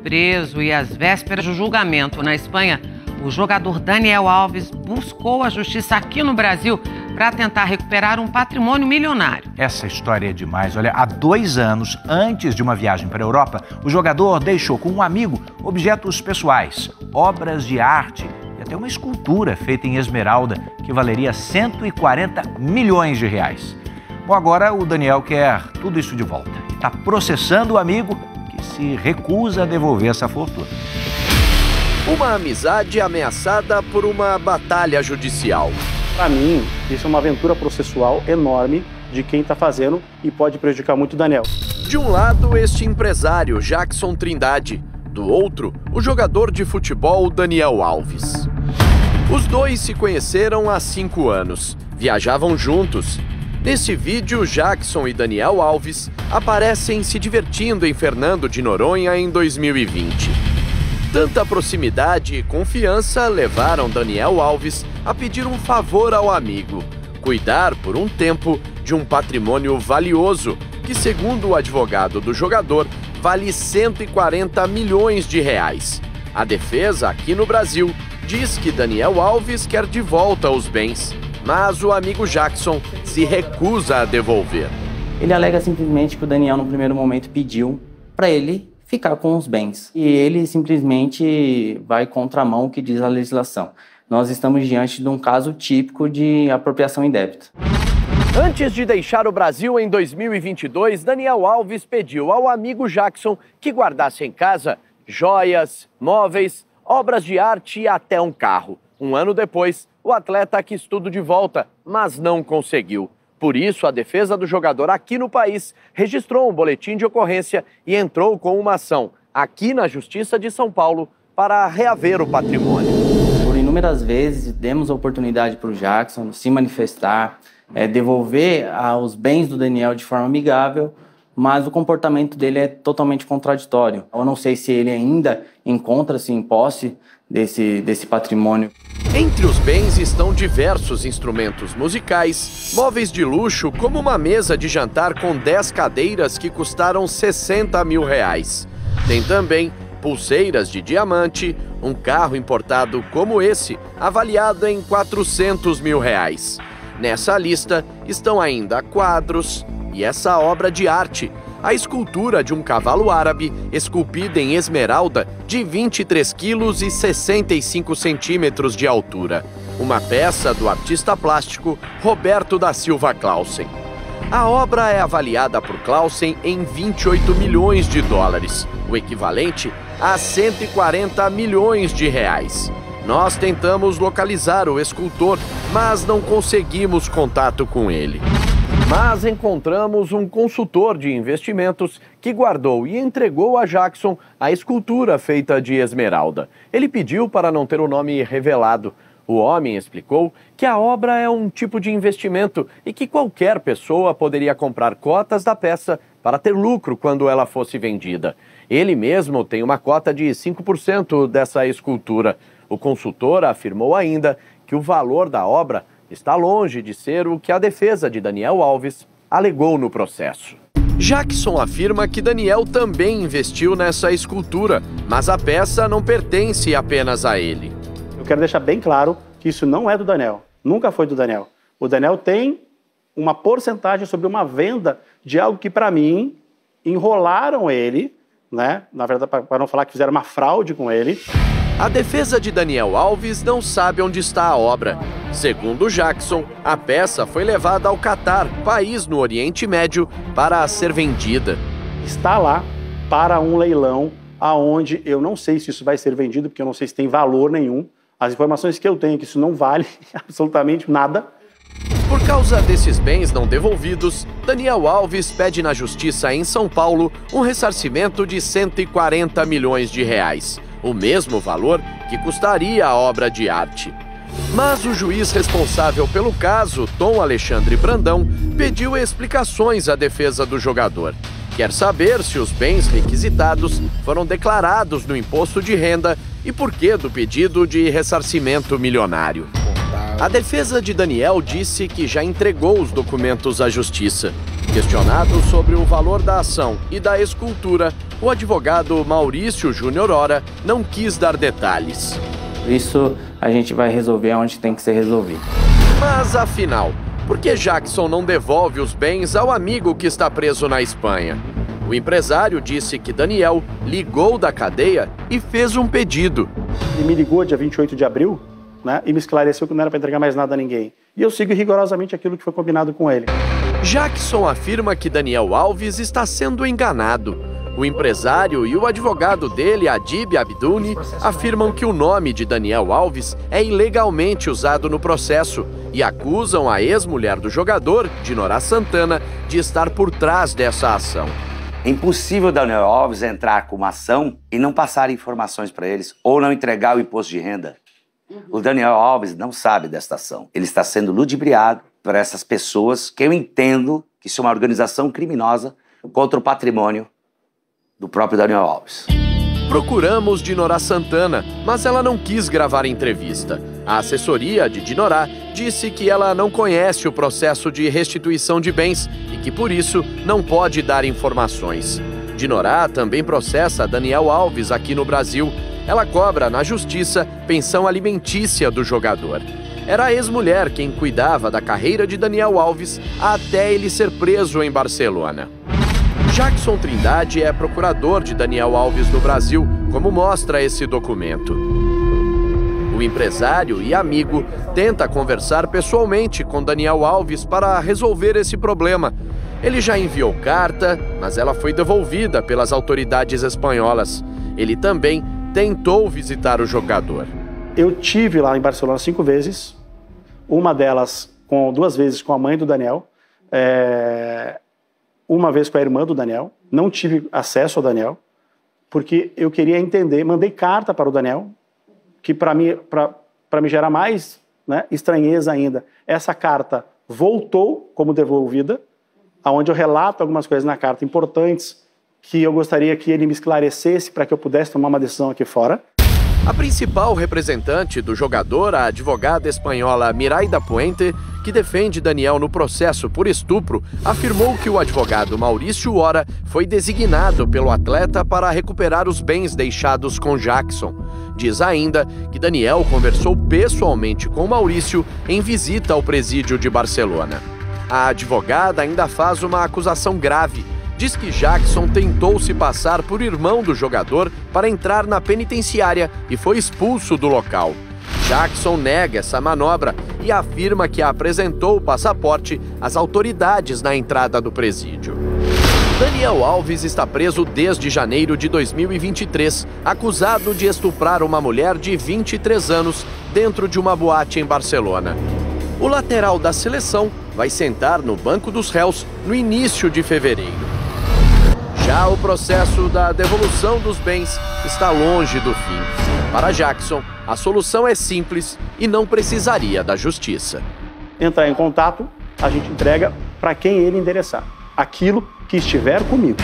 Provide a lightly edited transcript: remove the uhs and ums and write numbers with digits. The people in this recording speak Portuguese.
Preso e às vésperas do julgamento na Espanha, o jogador Daniel Alves buscou a justiça aqui no Brasil para tentar recuperar um patrimônio milionário. Essa história é demais. Olha, há 2 anos, antes de uma viagem para a Europa, o jogador deixou com um amigo objetos pessoais, obras de arte e até uma escultura feita em esmeralda que valeria 140 milhões de reais. Bom, agora o Daniel quer tudo isso de volta. Está processando o amigo que se recusa a devolver essa fortuna. Uma amizade ameaçada por uma batalha judicial. Para mim, isso é uma aventura processual enorme de quem está fazendo e pode prejudicar muito o Daniel. De um lado, este empresário, Jackson Trindade. Do outro, o jogador de futebol, Daniel Alves. Os dois se conheceram há 5 anos. Viajavam juntos. Nesse vídeo, Jackson e Daniel Alves aparecem se divertindo em Fernando de Noronha em 2020. Tanta proximidade e confiança levaram Daniel Alves a pedir um favor ao amigo: cuidar por um tempo de um patrimônio valioso que, segundo o advogado do jogador, vale 140 milhões de reais. A defesa aqui no Brasil diz que Daniel Alves quer de volta os bens, mas o amigo Jackson se recusa a devolver. Ele alega simplesmente que o Daniel, no primeiro momento, pediu para ele ficar com os bens. E ele simplesmente vai contramão o que diz a legislação. Nós estamos diante de um caso típico de apropriação indébita. Antes de deixar o Brasil em 2022, Daniel Alves pediu ao amigo Jackson que guardasse em casa joias, móveis, obras de arte e até um carro. 1 ano depois, o atleta quis tudo de volta, mas não conseguiu. Por isso, a defesa do jogador aqui no país registrou um boletim de ocorrência e entrou com uma ação aqui na Justiça de São Paulo para reaver o patrimônio. Por inúmeras vezes, demos a oportunidade para o Jackson se manifestar, devolver os bens do Daniel de forma amigável, mas o comportamento dele é totalmente contraditório. Eu não sei se ele ainda encontra-se em posse desse patrimônio. Entre os bens estão diversos instrumentos musicais, móveis de luxo, como uma mesa de jantar com 10 cadeiras que custaram 60 mil reais. Tem também pulseiras de diamante, um carro importado como esse, avaliado em 400 mil reais. Nessa lista estão ainda quadros e essa obra de arte, a escultura de um cavalo árabe esculpida em esmeralda de 23 quilos e 65 centímetros de altura. Uma peça do artista plástico Roberto da Silva Clausen. A obra é avaliada por Clausen em 28 milhões de dólares, o equivalente a 140 milhões de reais. Nós tentamos localizar o escultor, mas não conseguimos contato com ele. Mas encontramos um consultor de investimentos que guardou e entregou a Jackson a escultura feita de esmeralda. Ele pediu para não ter o nome revelado. O homem explicou que a obra é um tipo de investimento e que qualquer pessoa poderia comprar cotas da peça para ter lucro quando ela fosse vendida. Ele mesmo tem uma cota de 5% dessa escultura. O consultor afirmou ainda que o valor da obra está longe de ser o que a defesa de Daniel Alves alegou no processo. Jackson afirma que Daniel também investiu nessa escultura, mas a peça não pertence apenas a ele. Eu quero deixar bem claro que isso não é do Daniel, nunca foi do Daniel. O Daniel tem uma porcentagem sobre uma venda de algo que, para mim, enrolaram ele, né? Na verdade, para não falar que fizeram uma fraude com ele. A defesa de Daniel Alves não sabe onde está a obra. Segundo Jackson, a peça foi levada ao Catar, país no Oriente Médio, para ser vendida. Está lá para um leilão, aonde eu não sei se isso vai ser vendido, porque eu não sei se tem valor nenhum. As informações que eu tenho é que isso não vale absolutamente nada. Por causa desses bens não devolvidos, Daniel Alves pede na Justiça em São Paulo um ressarcimento de 140 milhões de reais. O mesmo valor que custaria a obra de arte. Mas o juiz responsável pelo caso, Tom Alexandre Brandão, pediu explicações à defesa do jogador. Quer saber se os bens requisitados foram declarados no imposto de renda e por que do pedido de ressarcimento milionário. A defesa de Daniel disse que já entregou os documentos à justiça. Questionado sobre o valor da ação e da escultura, o advogado Maurício Júnior Hora não quis dar detalhes. Isso a gente vai resolver onde tem que ser resolvido. Mas afinal, por que Jackson não devolve os bens ao amigo que está preso na Espanha? O empresário disse que Daniel ligou da cadeia e fez um pedido. Ele me ligou dia 28 de abril, né, e me esclareceu que não era para entregar mais nada a ninguém. E eu sigo rigorosamente aquilo que foi combinado com ele. Jackson afirma que Daniel Alves está sendo enganado. O empresário e o advogado dele, Adib Abduni, afirmam que o nome de Daniel Alves é ilegalmente usado no processo e acusam a ex-mulher do jogador, Dinorá Santana, de estar por trás dessa ação. É impossível Daniel Alves entrar com uma ação e não passar informações para eles ou não entregar o imposto de renda. O Daniel Alves não sabe desta ação. Ele está sendo ludibriado por essas pessoas que eu entendo que isso é uma organização criminosa contra o patrimônio do próprio Daniel Alves. Procuramos Dinorá Santana, mas ela não quis gravar entrevista. A assessoria de Dinorá disse que ela não conhece o processo de restituição de bens e que, por isso, não pode dar informações. Dinorá também processa Daniel Alves aqui no Brasil. Ela cobra na justiça pensão alimentícia do jogador. Era a ex-mulher quem cuidava da carreira de Daniel Alves até ele ser preso em Barcelona. Jackson Trindade é procurador de Daniel Alves no Brasil, como mostra esse documento. O empresário e amigo tenta conversar pessoalmente com Daniel Alves para resolver esse problema. Ele já enviou carta, mas ela foi devolvida pelas autoridades espanholas. Ele também tentou visitar o jogador. Eu tive lá em Barcelona 5 vezes, uma delas 2 vezes com a mãe do Daniel, uma vez com a irmã do Daniel. Não tive acesso ao Daniel, porque eu queria entender, mandei carta para o Daniel, que para me gerar mais, né, estranheza ainda. Essa carta voltou como devolvida, onde eu relato algumas coisas na carta importantes que eu gostaria que ele me esclarecesse para que eu pudesse tomar uma decisão aqui fora. A principal representante do jogador, a advogada espanhola Miraida Puente, que defende Daniel no processo por estupro, afirmou que o advogado Maurício Hora foi designado pelo atleta para recuperar os bens deixados com Jackson. Diz ainda que Daniel conversou pessoalmente com Maurício em visita ao presídio de Barcelona. A advogada ainda faz uma acusação grave. Diz que Jackson tentou se passar por irmão do jogador para entrar na penitenciária e foi expulso do local. Jackson nega essa manobra e afirma que apresentou o passaporte às autoridades na entrada do presídio. Daniel Alves está preso desde janeiro de 2023, acusado de estuprar uma mulher de 23 anos dentro de uma boate em Barcelona. O lateral da seleção vai sentar no banco dos réus no início de fevereiro. Já o processo da devolução dos bens está longe do fim. Para Jackson, a solução é simples e não precisaria da justiça. Entrar em contato, a gente entrega para quem ele endereçar. Aquilo que estiver comigo.